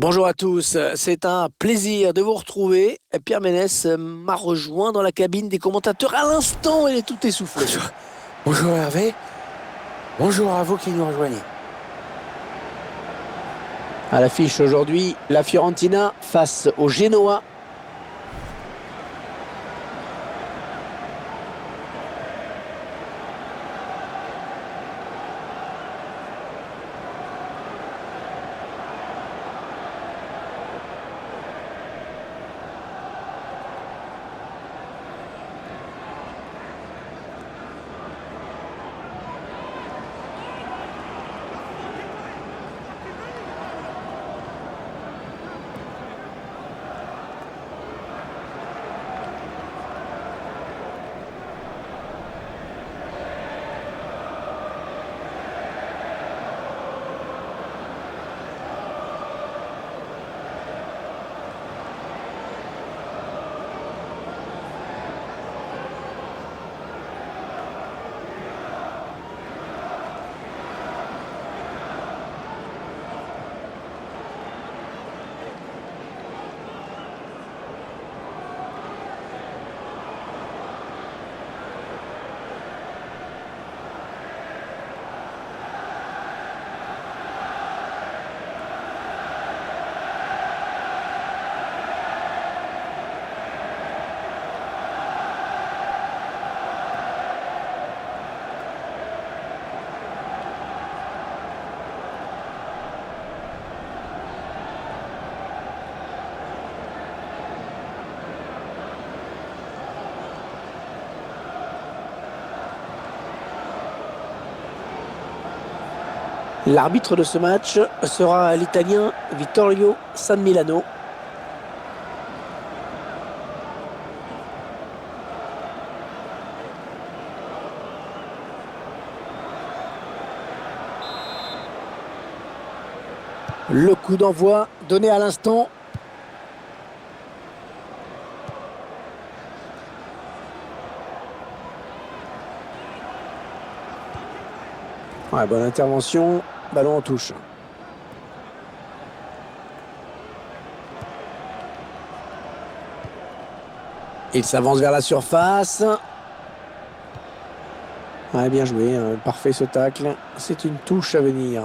Bonjour à tous, c'est un plaisir de vous retrouver. Pierre Ménès m'a rejoint dans la cabine des commentateurs à l'instant, il est tout essoufflé. Bonjour, bonjour Hervé, bonjour à vous qui nous rejoignez. À l'affiche aujourd'hui, la Fiorentina face au Genoa. L'arbitre de ce match sera l'Italien Vittorio San Milano. Le coup d'envoi donné à l'instant. Ouais, bonne intervention, ballon en touche. Il s'avance vers la surface. Ouais, bien joué, parfait ce tacle. C'est une touche à venir.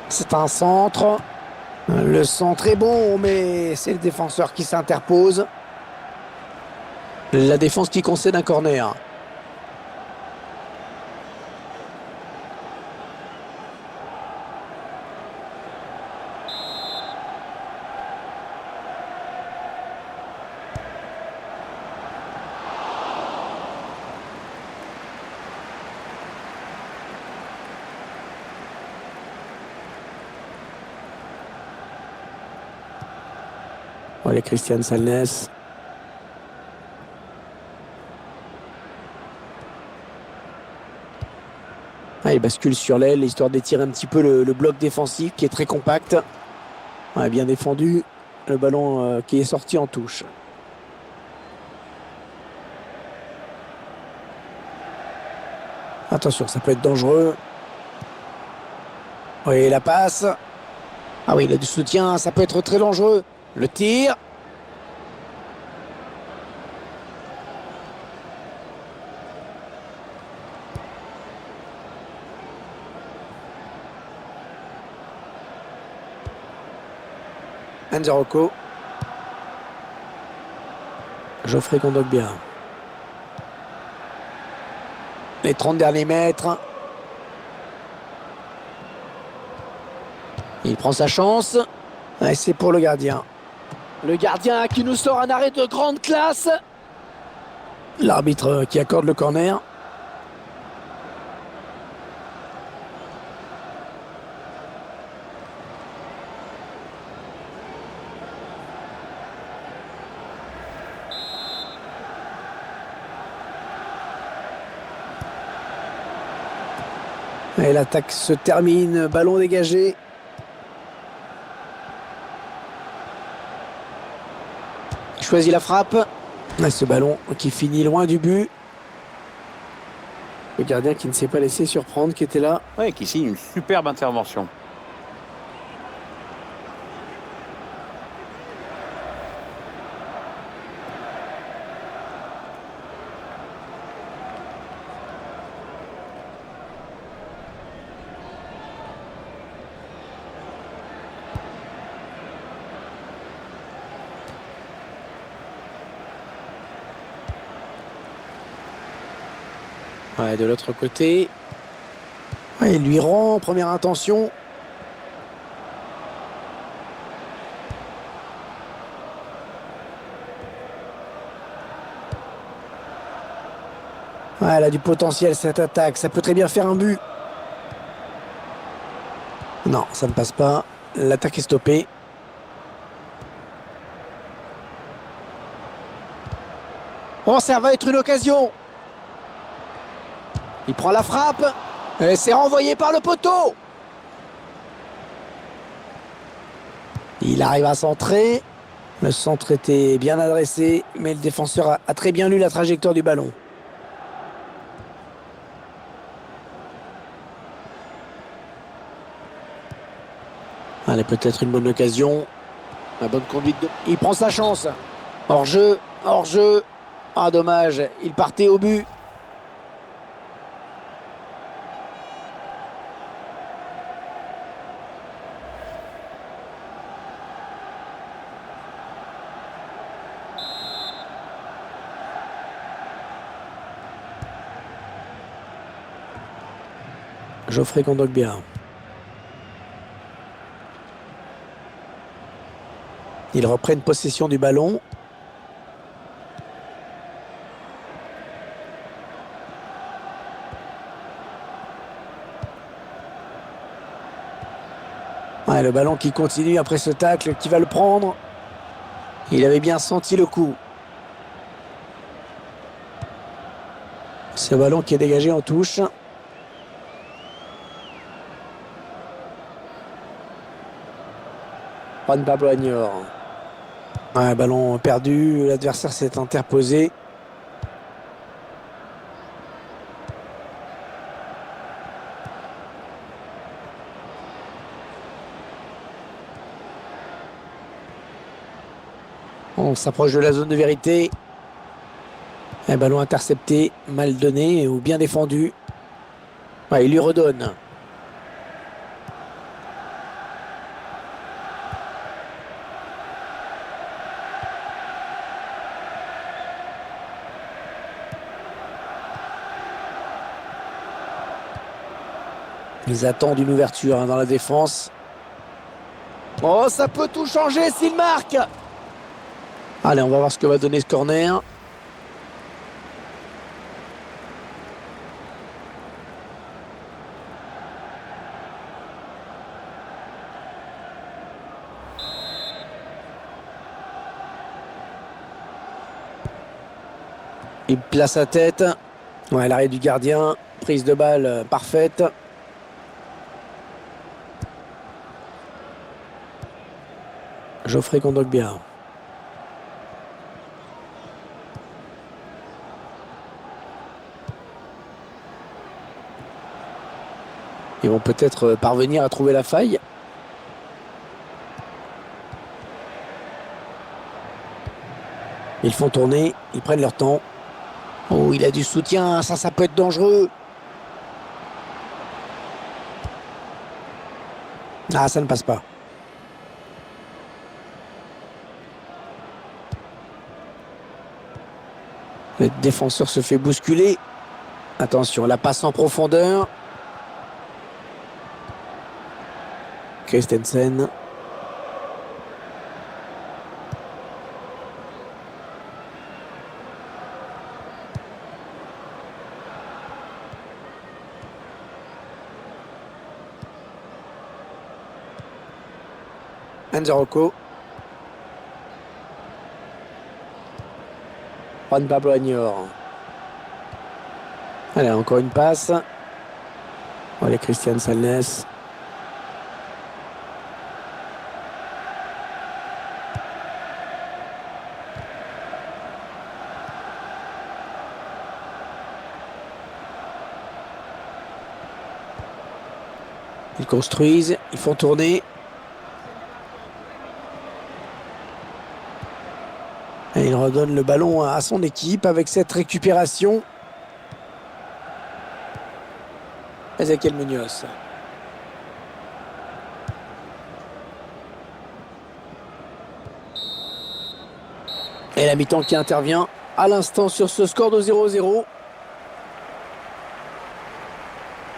C'est un centre. Le centre est bon, mais c'est le défenseur qui s'interpose. La défense qui concède un corner. Voilà Christian Salnes. Ah, il bascule sur l'aile, histoire d'étirer un petit peu le bloc défensif qui est très compact. Ouais, bien défendu. Le ballon qui est sorti en touche. Attention, ça peut être dangereux. Oui, la passe. Ah oui, il a du soutien, ça peut être très dangereux. Le tir. Enzo Rocco. Geoffrey Kondogbia. Les 30 derniers mètres. Il prend sa chance. Et c'est pour le gardien. Le gardien qui nous sort un arrêt de grande classe. L'arbitre qui accorde le corner. Et l'attaque se termine. Ballon dégagé. Il choisit la frappe. Et ce ballon qui finit loin du but. Le gardien qui ne s'est pas laissé surprendre, qui était là. Ouais, qui signe une superbe intervention. Ouais, de l'autre côté. Ouais, il lui rend, première intention. Ouais, elle a du potentiel cette attaque, ça peut très bien faire un but. Non, ça ne passe pas. L'attaque est stoppée. Oh, ça va être une occasion. Il prend la frappe. Et c'est renvoyé par le poteau. Il arrive à centrer. Le centre était bien adressé, mais le défenseur a très bien lu la trajectoire du ballon. Allez, peut-être une bonne occasion. La bonne conduite. Il prend sa chance. Hors-jeu, hors-jeu. Ah, dommage. Il partait au but. Geoffrey Kondogbia. Ils reprennent possession du ballon. Ouais, le ballon qui continue après ce tacle, qui va le prendre. Il avait bien senti le coup. Ce ballon qui est dégagé en touche. Juan Pablo Agnor. Ouais, ballon perdu, l'adversaire s'est interposé. On s'approche de la zone de vérité. Un ballon intercepté, mal donné ou bien défendu. Ouais, il lui redonne. Ils attendent une ouverture dans la défense. Oh, ça peut tout changer s'il marque. Allez, on va voir ce que va donner ce corner. Il place sa tête. Ouais, l'arrêt du gardien. Prise de balle parfaite. Geoffrey Kondogbia. Ils vont peut-être parvenir à trouver la faille. Ils font tourner, ils prennent leur temps. Oh, il a du soutien, ça peut être dangereux. Ah, ça ne passe pas. Le défenseur se fait bousculer. Attention, la passe en profondeur. Christensen. Enzo Rocco. Juan Pablo Agnor. Allez, encore une passe. Allez, Christian Salnes. Ils construisent, ils font tourner. Et il redonne le ballon à son équipe avec cette récupération. Ezequiel Munoz. Et la mi-temps qui intervient à l'instant sur ce score de 0-0.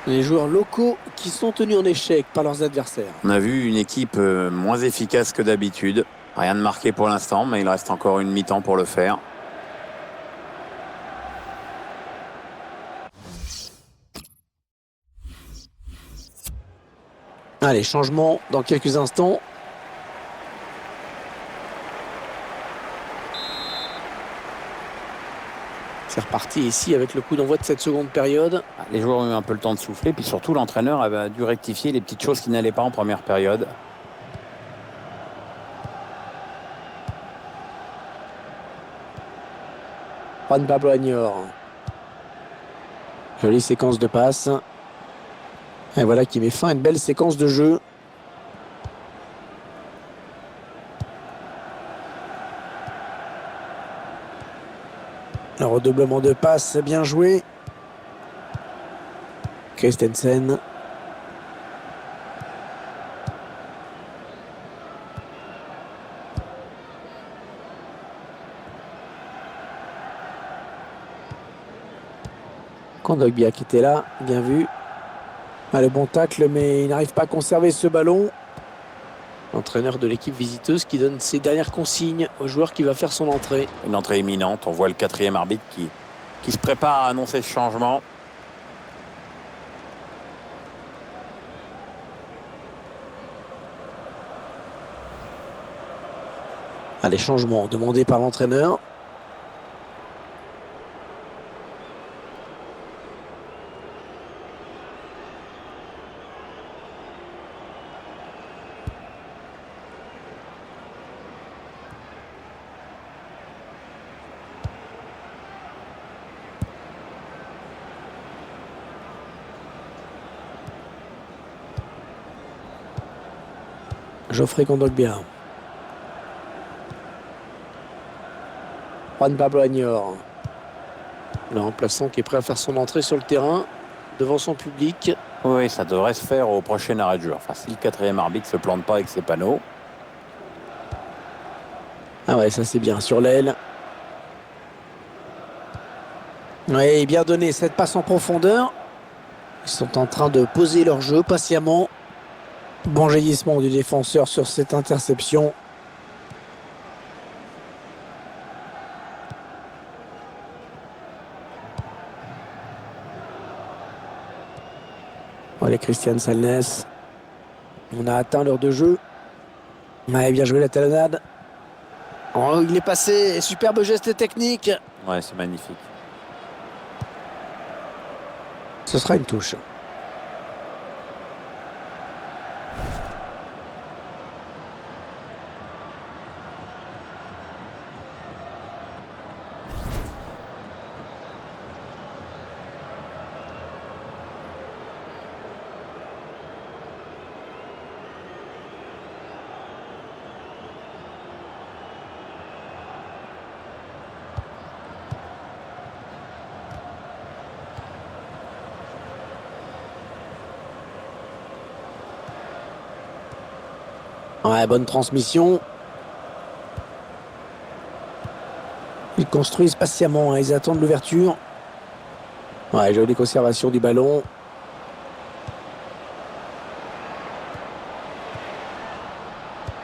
Les joueurs locaux qui sont tenus en échec par leurs adversaires. On a vu une équipe moins efficace que d'habitude. Rien de marqué pour l'instant, mais il reste encore une mi-temps pour le faire. Allez, changement dans quelques instants. C'est reparti ici avec le coup d'envoi de cette seconde période. Les joueurs ont eu un peu le temps de souffler, puis surtout l'entraîneur avait dû rectifier les petites choses qui n'allaient pas en première période. Juan Pablo Añor. Jolie séquence de passes. Et voilà qui met fin à une belle séquence de jeu. Le redoublement de passes, bien joué. Christensen. Kondogbia qui était là, bien vu. Ah, le bon tacle, mais il n'arrive pas à conserver ce ballon. L'entraîneur de l'équipe visiteuse qui donne ses dernières consignes au joueur qui va faire son entrée. Une entrée imminente. On voit le 4e arbitre qui se prépare à annoncer ce changement. Allez, changement demandé par l'entraîneur. Geoffrey Kondogbia. Juan Pablo Añor. Le remplaçant qui est prêt à faire son entrée sur le terrain devant son public. Oui, ça devrait se faire au prochain arrêt de jeu. Enfin, si le 4e arbitre ne se plante pas avec ses panneaux. Ah ouais, ça c'est bien, sur l'aile. Oui, bien donné, cette passe en profondeur. Ils sont en train de poser leur jeu patiemment. Bon jaillissement du défenseur sur cette interception. Allez, Christian Salnes. On a atteint l'heure de jeu. Ouais, bien joué la talonnade. Oh, il est passé. Superbe geste technique. Ouais, c'est magnifique. Ce sera une touche. Ouais, bonne transmission. Ils construisent patiemment, hein. Ils attendent l'ouverture. Ouais, jolie conservation du ballon.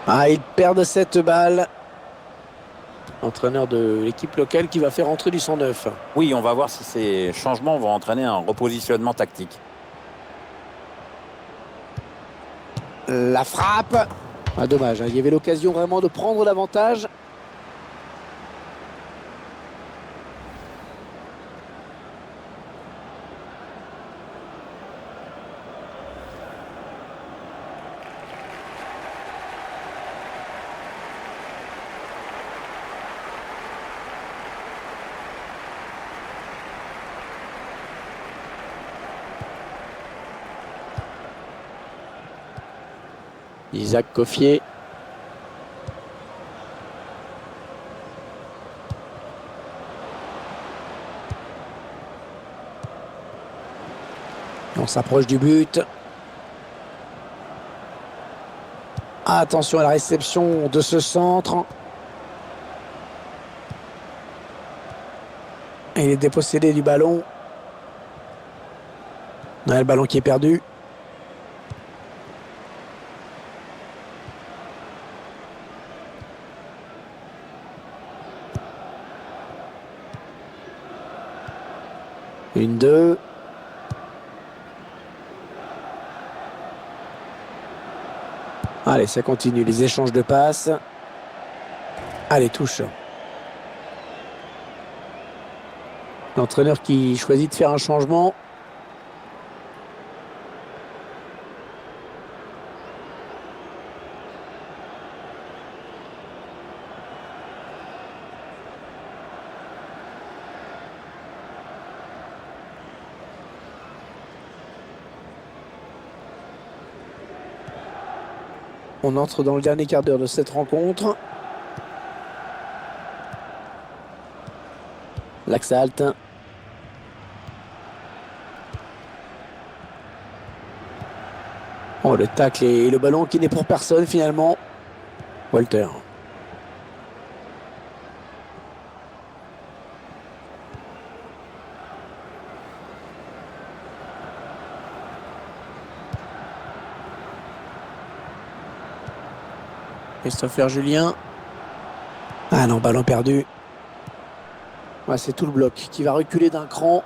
Ah, ils perdent cette balle. Entraîneur de l'équipe locale qui va faire entrer du 109. Oui, on va voir si ces changements vont entraîner un repositionnement tactique. La frappe. Ah, dommage, hein. Il y avait l'occasion vraiment de prendre l'avantage. Isaac Coffier. On s'approche du but. Attention à la réception de ce centre. Il est dépossédé du ballon. On a le ballon qui est perdu. Une, deux. Allez, ça continue, les échanges de passes. Allez, touche. L'entraîneur qui choisit de faire un changement. On entre dans le dernier quart d'heure de cette rencontre. Laxalt. Oh, le tacle et le ballon qui n'est pour personne finalement. Walter. Christopher Julien. Ah non, ballon perdu. Ouais, c'est tout le bloc qui va reculer d'un cran.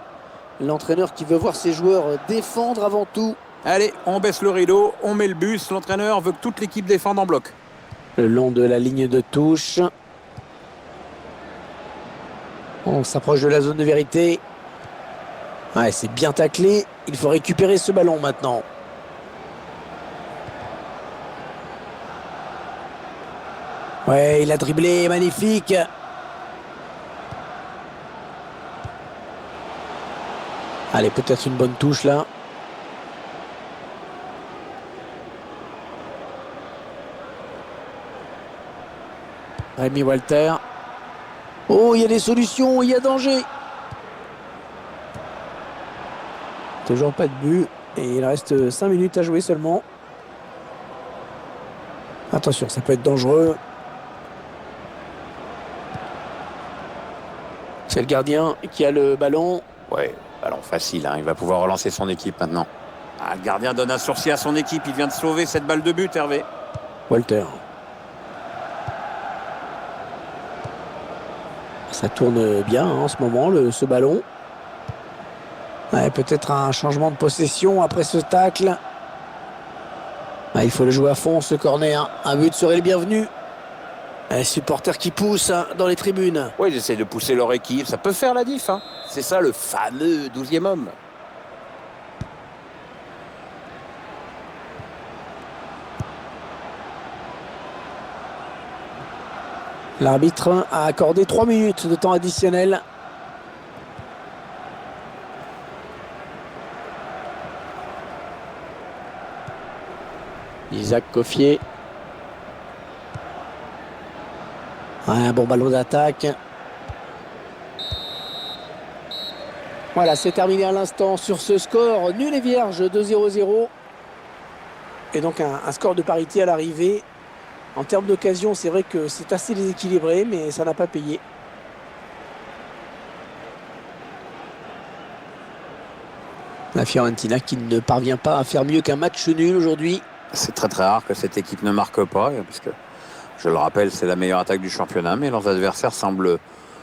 L'entraîneur qui veut voir ses joueurs défendre avant tout. Allez, on baisse le rideau, on met le bus. L'entraîneur veut que toute l'équipe défende en bloc. Le long de la ligne de touche. On s'approche de la zone de vérité. Ouais, c'est bien taclé. Il faut récupérer ce ballon maintenant. Ouais, il a dribblé, magnifique. Allez, peut-être une bonne touche là. Rémi Walter. Oh, il y a des solutions, il y a danger. Toujours pas de but. Et il reste 5 minutes à jouer seulement. Attention, ça peut être dangereux. C'est le gardien qui a le ballon. Ouais, ballon facile, hein. Il va pouvoir relancer son équipe maintenant. Ah, le gardien donne un sursis à son équipe. Il vient de sauver cette balle de but, Hervé. Walter. Ça tourne bien hein, en ce moment, ce ballon. Ouais, peut-être un changement de possession après ce tacle. Ouais, il faut le jouer à fond, ce corner. Un but serait le bienvenu. Les supporters qui poussent hein, dans les tribunes. Oui, ils essaient de pousser leur équipe. Ça peut faire la diff. Hein. C'est ça le fameux 12e homme. L'arbitre a accordé 3 minutes de temps additionnel. Isaac Coffier. Un bon ballon d'attaque. Voilà, c'est terminé à l'instant sur ce score nul et vierge de 0-0. Et donc un score de parité à l'arrivée. En termes d'occasion, c'est vrai que c'est assez déséquilibré, mais ça n'a pas payé. La Fiorentina qui ne parvient pas à faire mieux qu'un match nul aujourd'hui. C'est très très rare que cette équipe ne marque pas, parce que, je le rappelle, c'est la meilleure attaque du championnat, mais leurs adversaires semblent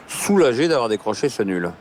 soulagés d'avoir décroché ce nul.